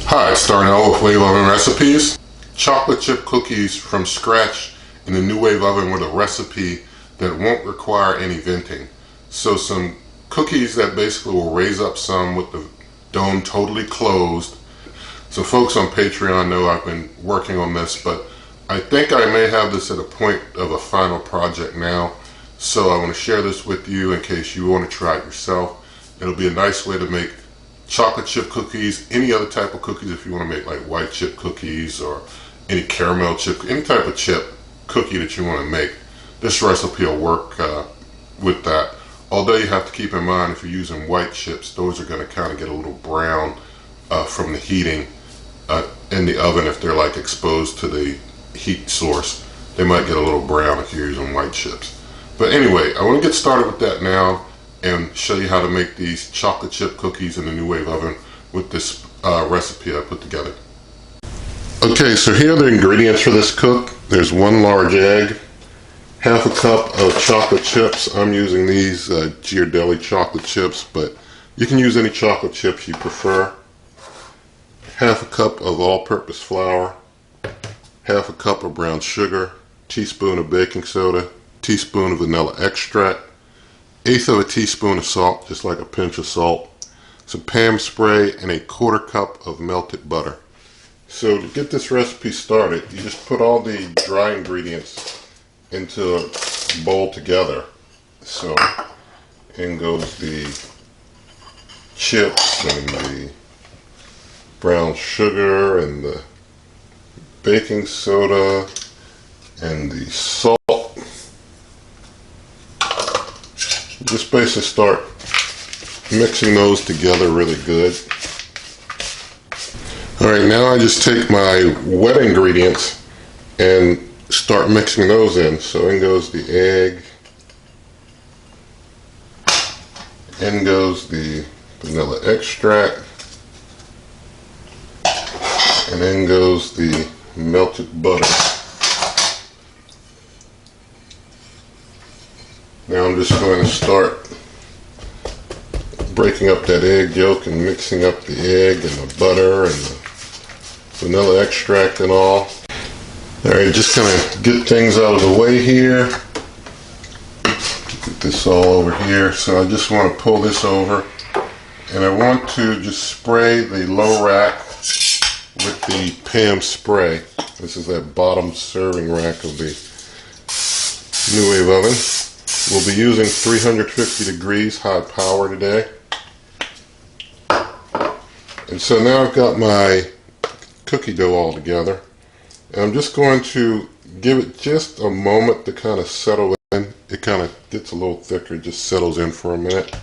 Hi, starting out with NuWave Oven Recipes. Chocolate chip cookies from scratch in the NuWave oven with a recipe that won't require any venting. So some cookies that basically will raise up some with the dome totally closed. So folks on Patreon know I've been working on this, but I think I may have this at a point of a final project now. So I want to share this with you in case you want to try it yourself. It'll be a nice way to make chocolate chip cookies, any other type of cookies if you want to make like white chip cookies or any caramel chip, any type of chip cookie that you want to make. This recipe will work with that. Although you have to keep in mind if you're using white chips, those are going to kind of get a little brown from the heating in the oven. If they're like exposed to the heat source, they might get a little brown if you're using white chips. But anyway, I want to get started with that now and show you how to make these chocolate chip cookies in the NuWave oven with this recipe I put together. Okay, so here are the ingredients for this cook. There's 1 large egg, half a cup of chocolate chips. I'm using these Ghirardelli chocolate chips, but you can use any chocolate chips you prefer. Half a cup of all-purpose flour, half a cup of brown sugar, teaspoon of baking soda, teaspoon of vanilla extract, 1/8 of a teaspoon of salt, just like a pinch of salt, some Pam spray, and 1/4 cup of melted butter. So to get this recipe started, you just put all the dry ingredients into a bowl together. So in goes the chips and the brown sugar and the baking soda and the salt. Just basically start mixing those together really good. Alright, now I just take my wet ingredients and start mixing those in. So in goes the egg, in goes the vanilla extract, and in goes the melted butter. Now I'm just going to start breaking up that egg yolk and mixing up the egg and the butter and the vanilla extract and all. Alright, just kind of get things out of the way here. Get this all over here. So I just want to pull this over and I want to just spray the low rack with the Pam spray. This is that bottom serving rack of the NuWave oven. We'll be using 350 degrees high power today. And so now I've got my cookie dough all together. And I'm just going to give it just a moment to kind of settle in. It kind of gets a little thicker, just settles in for a minute.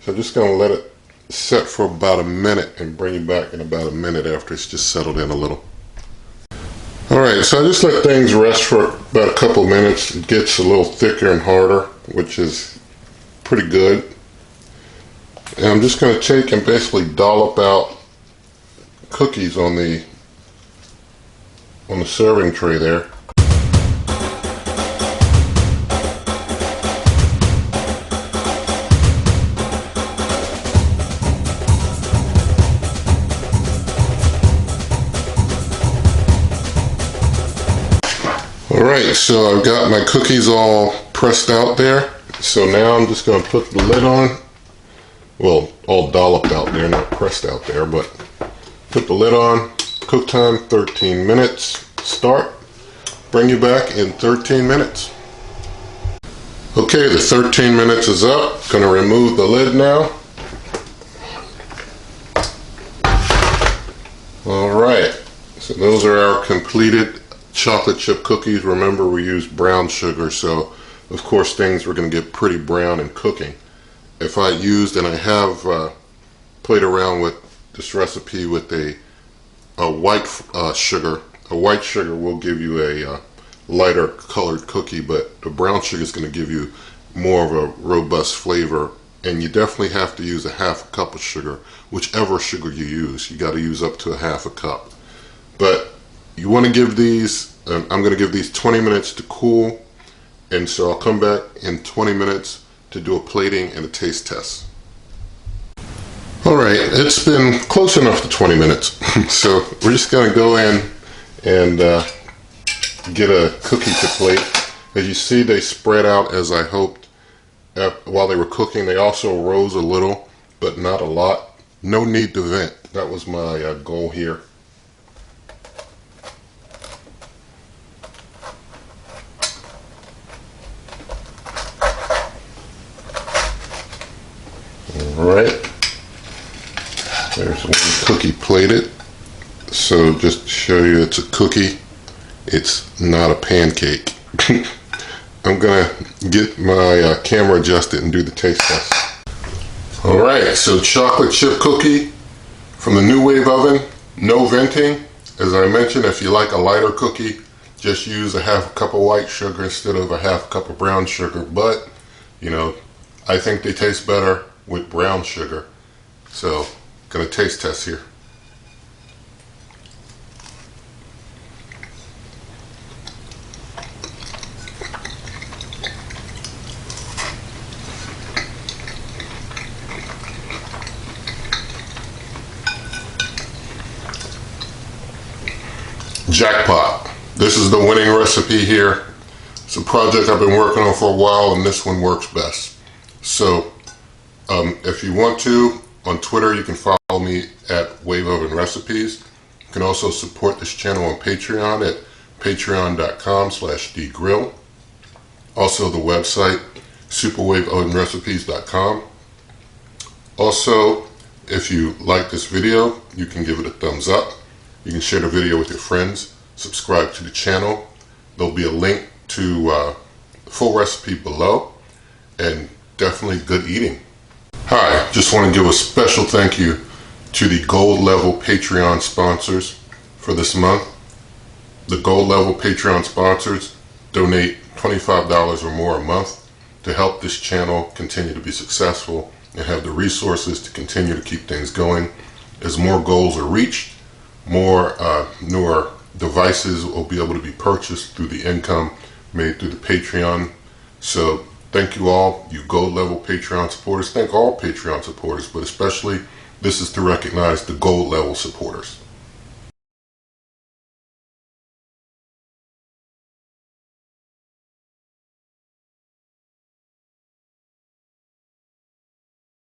So I'm just going to let it set for about a minute and bring you back in about a minute after it's just settled in a little. Alright, so I just let things rest for about a couple of minutes. It gets a little thicker and harder, which is pretty good. And I'm just going to take and basically dollop out cookies on the serving tray there. Alright, so I've got my cookies all pressed out there. So now I'm just going to put the lid on. Well, all dolloped out there, not pressed out there, but put the lid on. Cook time 13 minutes. Start. Bring you back in 13 minutes. Okay, the 13 minutes is up. Going to remove the lid now. Alright, so those are our completed chocolate chip cookies. Remember, we used brown sugar, so of course things were going to get pretty brown in cooking. If I used, and I have played around with this recipe with a white sugar. A white sugar will give you a lighter colored cookie, but the brown sugar is going to give you more of a robust flavor. And you definitely have to use a 1/2 cup of sugar, whichever sugar you use. You got to use up to a 1/2 cup. But you want to give these, I'm going to give these 20 minutes to cool, and so I'll come back in 20 minutes to do a plating and a taste test. Alright, it's been close enough to 20 minutes. So we're just going to go in and get a cookie to plate. As you see, they spread out as I hoped while they were cooking. They also rose a little, but not a lot. No need to vent. That was my goal here. Alright, there's one cookie plated. So just to show you, it's a cookie, it's not a pancake. I'm gonna get my camera adjusted and do the taste test. Alright, so chocolate chip cookie from the NuWave oven, no venting. As I mentioned, if you like a lighter cookie, just use a half cup of white sugar instead of a half cup of brown sugar. But, you know, I think they taste better with brown sugar. So, gonna taste test here. Jackpot. This is the winning recipe here. It's a project I've been working on for a while, and this one works best. So if you want to, on Twitter you can follow me at NuWave Oven Recipes. You can also support this channel on Patreon at patreon.com/dgrill. Also the website superwaveovenrecipes.com. Also, if you like this video, you can give it a thumbs up. You can share the video with your friends, subscribe to the channel. There'll be a link to the full recipe below, and definitely good eating. Hi, just want to give a special thank you to the gold level Patreon sponsors for this month. The gold level Patreon sponsors donate $25 or more a month to help this channel continue to be successful and have the resources to continue to keep things going. As more goals are reached, more newer devices will be able to be purchased through the income made through the Patreon. So thank you all, you gold level Patreon supporters. Thank all Patreon supporters, but especially this is to recognize the gold level supporters.